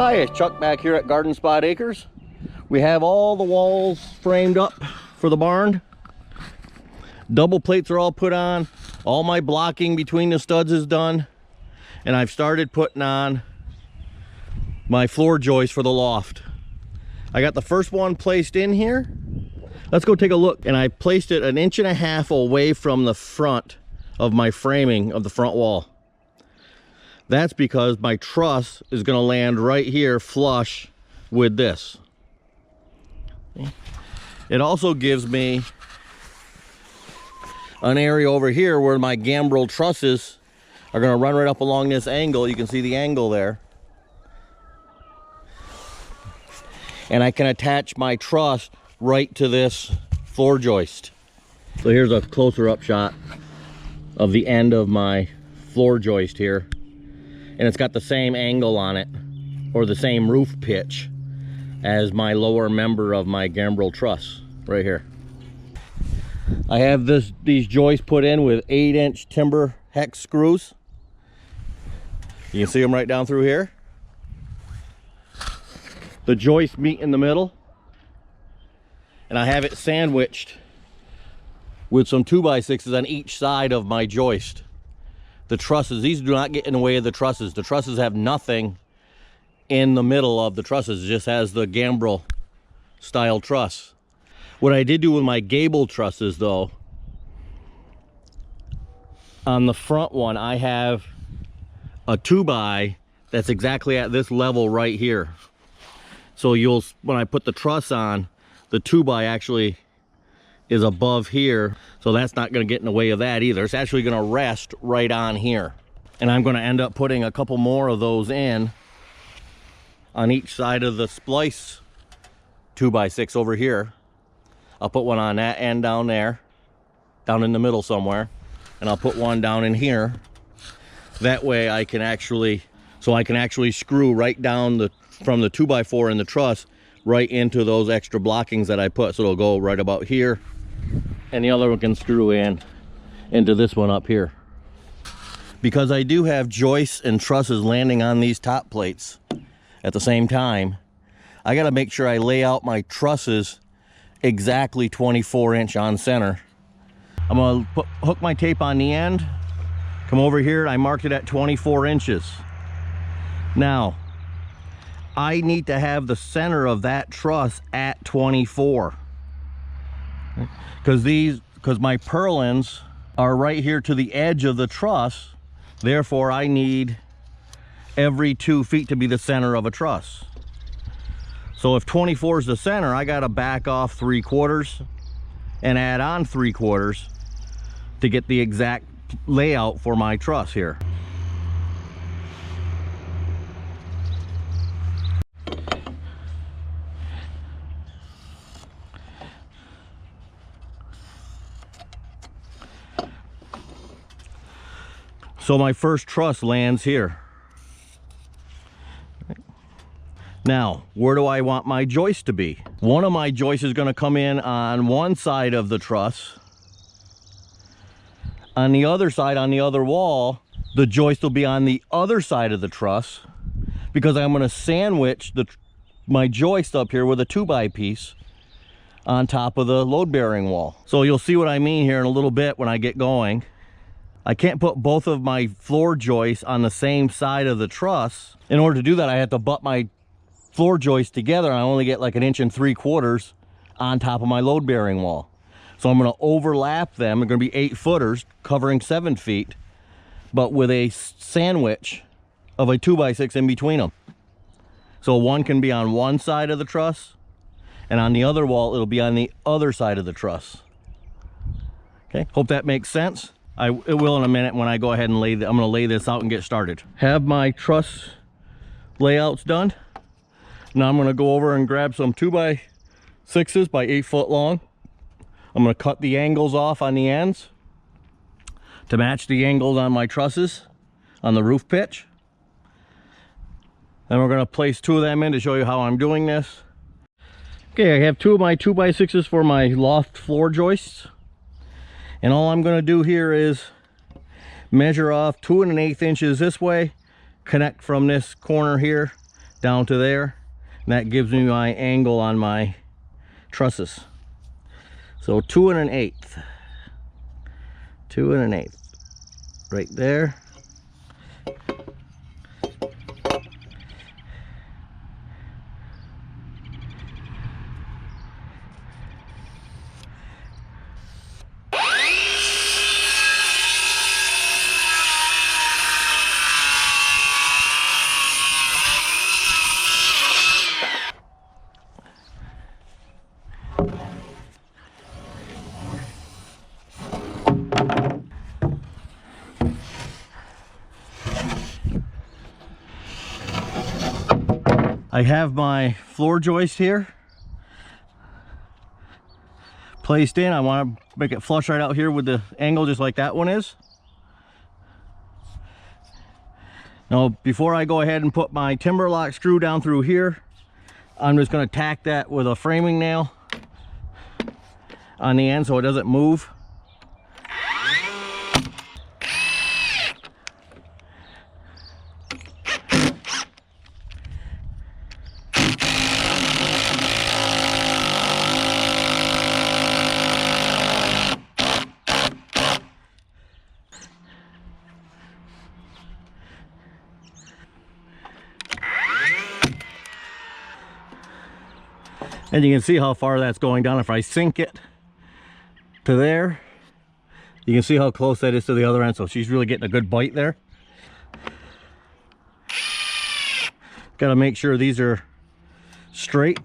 Hi, it's Chuck back here at Garden Spot Acres. We have all the walls framed up for the barn. Double plates are all put on. All my blocking between the studs is done. And I've started putting on my floor joist for the loft. I got the first one placed in here. Let's go take a look. And I placed it 1.5 inches away from the front of my framing of the front wall. That's because my truss is going to land right here flush with this. It also gives me an area over here where my gambrel trusses are going to run right up along this angle. You can see the angle there. And I can attach my truss right to this floor joist. So here's a closer up shot of the end of my floor joist here. And it's got the same angle on it, or the same roof pitch as my lower member of my gambrel truss right here. I have these joists put in with 8-inch timber hex screws. You can see them right down through here. The joists meet in the middle, and I have it sandwiched with some 2x6s on each side of my joist. The trusses, these do not get in the way of the trusses. The trusses have nothing in the middle of the trusses. It just has the gambrel style truss. What I did do with my gable trusses though, on the front one I have a 2x that's exactly at this level right here. So when I put the truss on, the 2x actually is above here, so that's not going to get in the way of that either. It's actually going to rest right on here, and I'm going to end up putting a couple more of those in on each side of the splice 2x6 over here. I'll put one on that end down there, down in the middle somewhere, and I'll put one down in here. That way I can actually screw right down from the 2x4 in the truss right into those extra blockings that I put. So it'll go right about here, and the other one can screw into this one up here. Because I do have joists and trusses landing on these top plates at the same time, I got to make sure I lay out my trusses exactly 24-inch on center. I'm going to hook my tape on the end, come over here, I marked it at 24 inches. Now I need to have the center of that truss at 24, because my purlins are right here to the edge of the truss. Therefore I need every 2 feet to be the center of a truss. So if 24 is the center, I got to back off 3/4 and add on 3/4 to get the exact layout for my truss here. So my first truss lands here. Now, where do I want my joist to be? One of my joists is going to come in on one side of the truss. On the other side, on the other wall, the joist will be on the other side of the truss, because I'm going to sandwich my joist up here with a 2x piece on top of the load bearing wall. So you'll see what I mean here in a little bit when I get going. I can't put both of my floor joists on the same side of the truss. In order to do that, I have to butt my floor joists together. I only get like 1.75 inches on top of my load bearing wall. So I'm going to overlap them. They're going to be 8-footers covering 7 feet, but with a sandwich of a 2x6 in between them. So one can be on one side of the truss, and on the other wall it'll be on the other side of the truss. Okay, hope that makes sense. It will in a minute when I go ahead and I'm going to lay this out and get started. Have my truss layouts done. Now I'm going to go over and grab some 2x6s by 8 foot long. I'm going to cut the angles off on the ends to match the angles on my trusses on the roof pitch. Then we're going to place 2 of them in to show you how I'm doing this. Okay, I have 2 of my 2x6s for my loft floor joists. And all I'm going to do here is measure off 2 1/8 inches this way, connect from this corner here down to there, and that gives me my angle on my trusses. So 2 1/8, 2 1/8 right there. I have my floor joist here placed in. I want to make it flush right out here with the angle just like that one is. Now before I go ahead and put my timber lock screw down through here, I'm just going to tack that with a framing nail on the end so it doesn't move. And you can see how far that's going down. If I sink it to there, you can see how close that is to the other end. So she's really getting a good bite there. Got to make sure these are straight.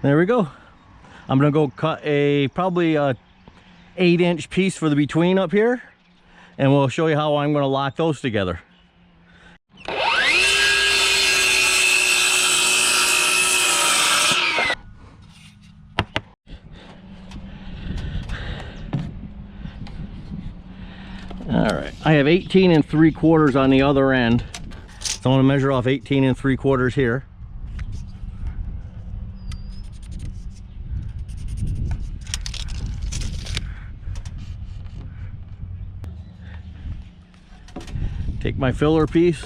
There we go. I'm gonna go cut probably a 8-inch piece for the between up here, and we'll show you how I'm gonna lock those together. All right, I have 18 3/4 on the other end, so I'm gonna measure off 18 3/4 here. Take my filler piece,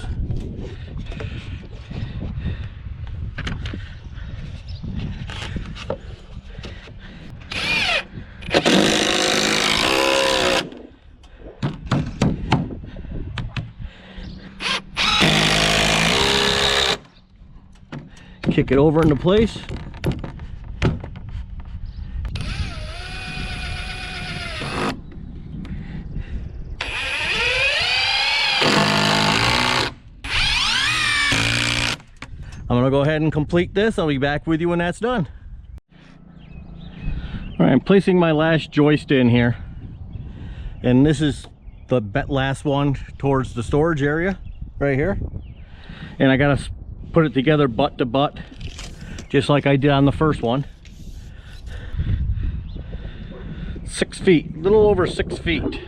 kick it over into place. I'm gonna go ahead and complete this. I'll be back with you when that's done. All right, I'm placing my last joist in here, and this is the last one towards the storage area right here. And I gotta put it together butt to butt, just like I did on the first one. 6 feet, a little over 6 feet.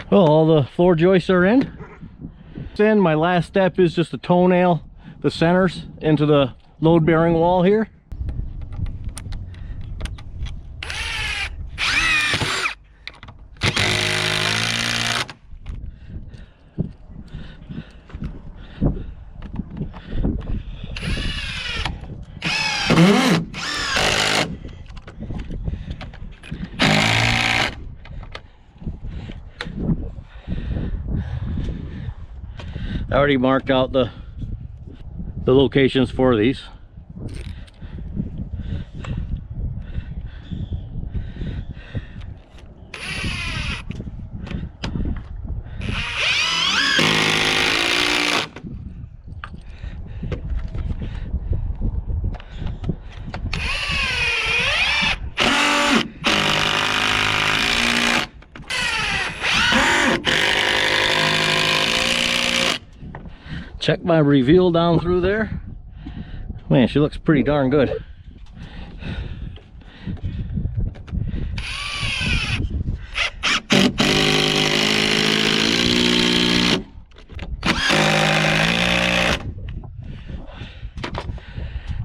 Well, all the floor joists are in. Then my last step is just to toenail the centers into the load bearing wall here. I already marked out the locations for these. Check my reveal down through there. Man, she looks pretty darn good.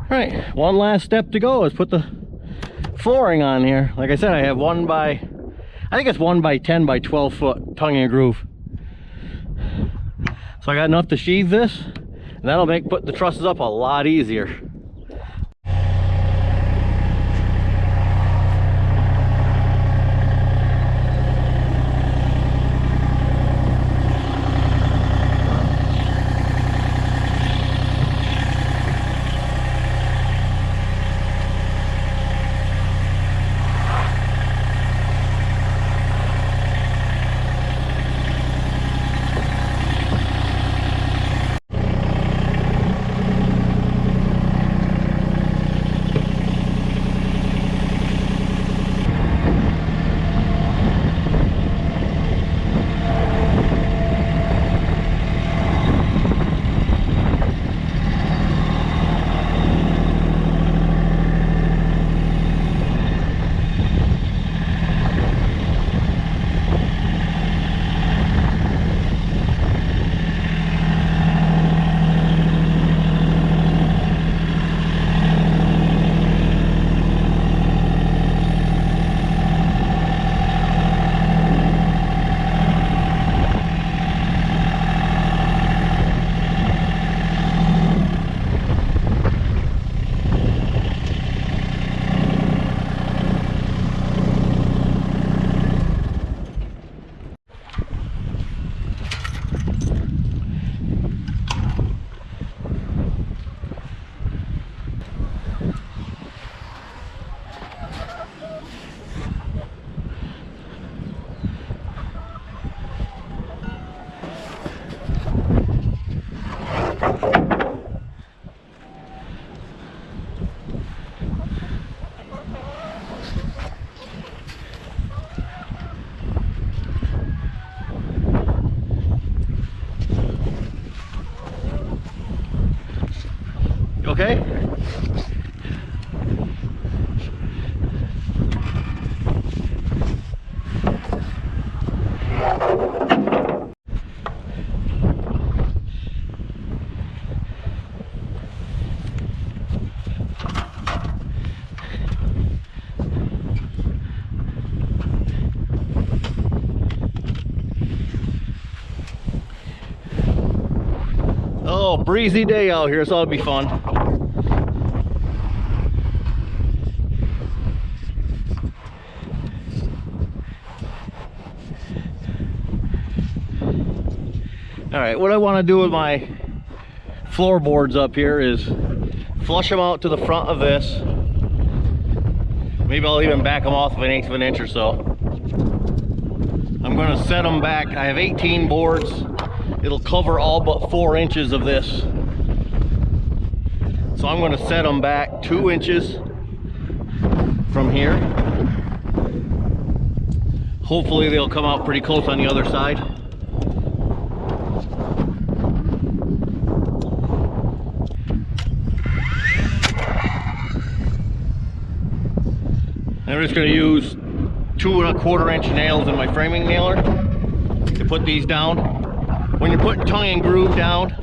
All right, one last step to go is put the flooring on here. Like I said, I have I think it's 1 by 10 by 12 foot tongue and groove. So I got enough to sheathe this, and that'll make putting the trusses up a lot easier. Okay. Oh, breezy day out here, so it'll be fun. All right, what I want to do with my floorboards up here is flush them out to the front of this. Maybe I'll even back them off of 1/8 of an inch or so. I'm going to set them back. I have 18 boards. It'll cover all but 4 inches of this. So I'm going to set them back 2 inches from here. Hopefully they'll come out pretty close on the other side. And I'm just going to use 2 1/4 inch nails in my framing nailer to put these down. When you're putting tongue and groove down,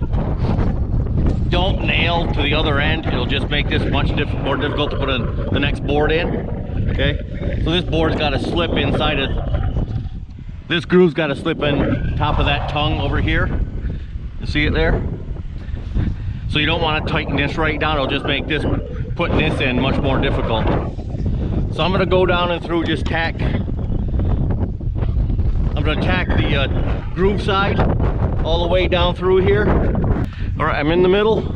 don't nail to the other end. It'll just make this much more difficult to put the next board in. Okay, so this board's got to slip inside of, this groove's got to slip in top of that tongue over here. You see it there? So you don't want to tighten this right down. It'll just make this putting this in much more difficult. So I'm gonna go down and through just tack. I'm gonna tack the groove side all the way down through here. All right, I'm in the middle.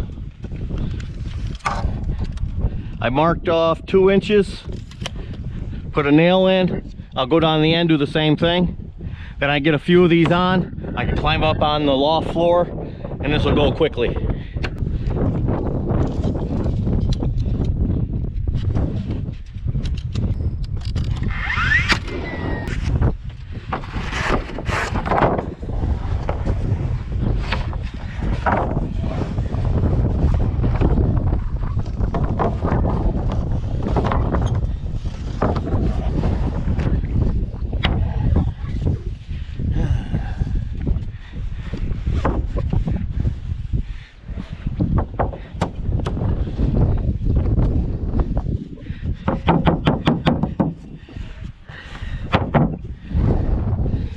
I marked off 2 inches, put a nail in. I'll go down the end, do the same thing. Then I get a few of these on. I can climb up on the loft floor, and this will go quickly.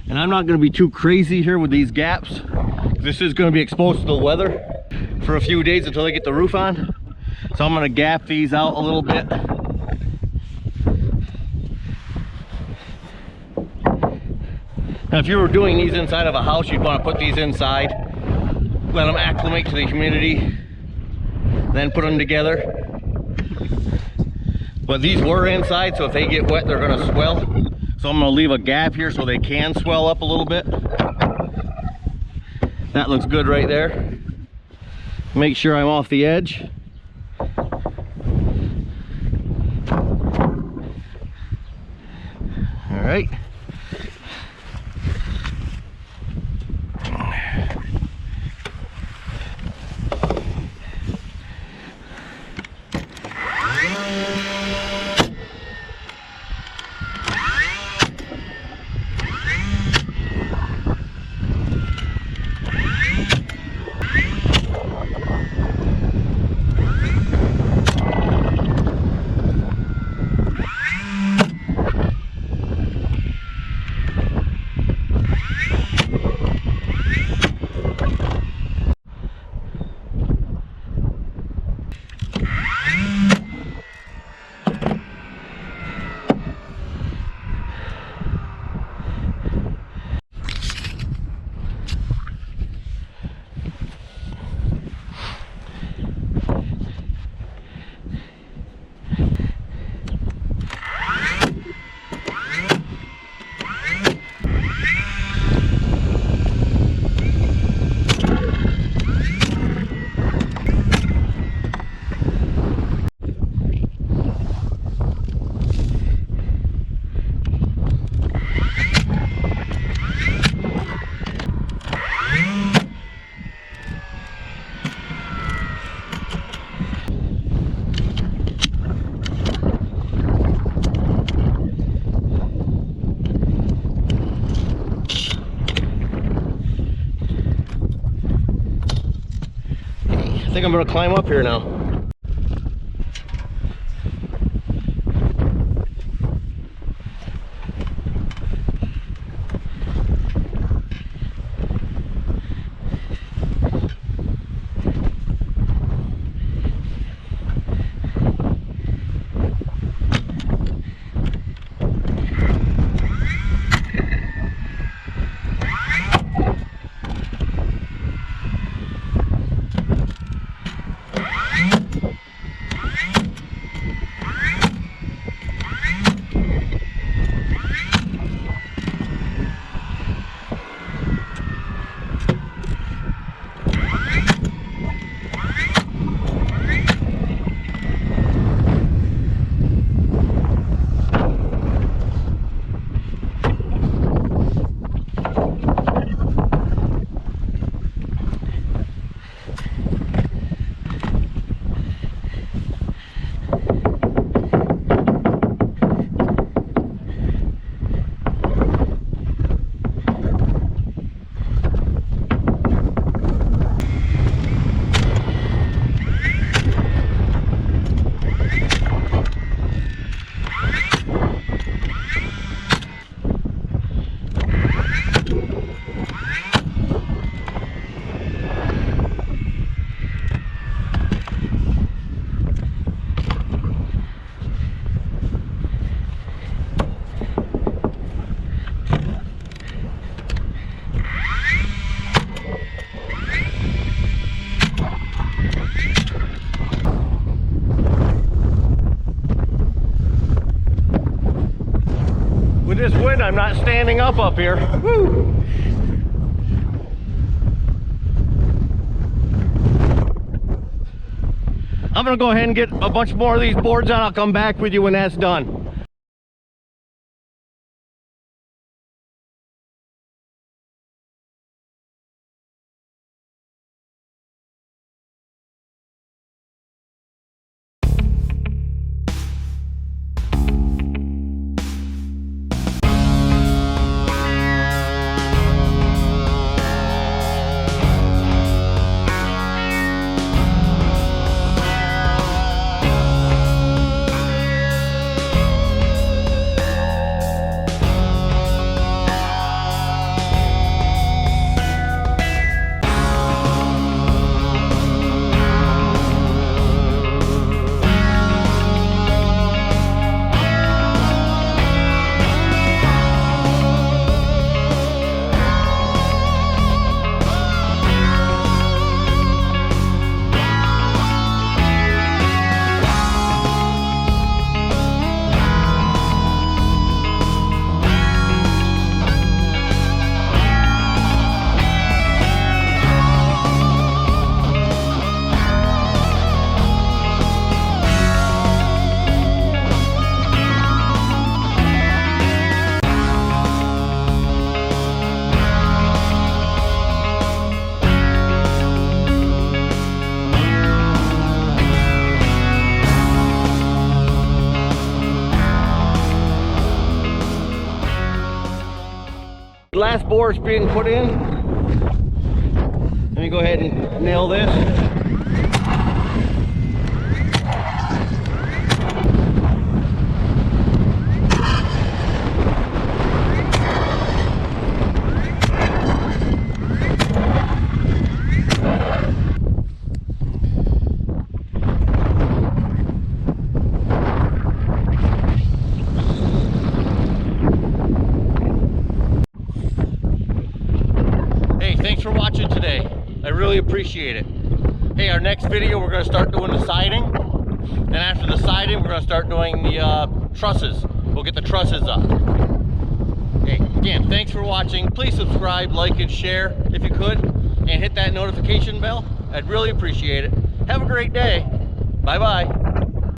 And I'm not going to be too crazy here with these gaps. This is going to be exposed to the weather for a few days until they get the roof on. So I'm going to gap these out a little bit. Now if you were doing these inside of a house, you'd want to put these inside, let them acclimate to the humidity, then put them together. But these were inside, so if they get wet, they're going to swell. So I'm going to leave a gap here so they can swell up a little bit. That looks good right there. Make sure I'm off the edge. All right. I think I'm going to climb up here now. With this wind, I'm not standing up here. Woo. I'm gonna go ahead and get a bunch more of these boards on. I'll come back with you when that's done. Last board's being put in. Let me go ahead and nail this. Thanks for watching today. I really appreciate it. Hey, our next video we're going to start doing the siding, and after the siding we're going to start doing the trusses. We'll get the trusses up. Hey, again, thanks for watching. Please subscribe, like, and share if you could, and hit that notification bell. I'd really appreciate it. Have a great day. Bye-bye.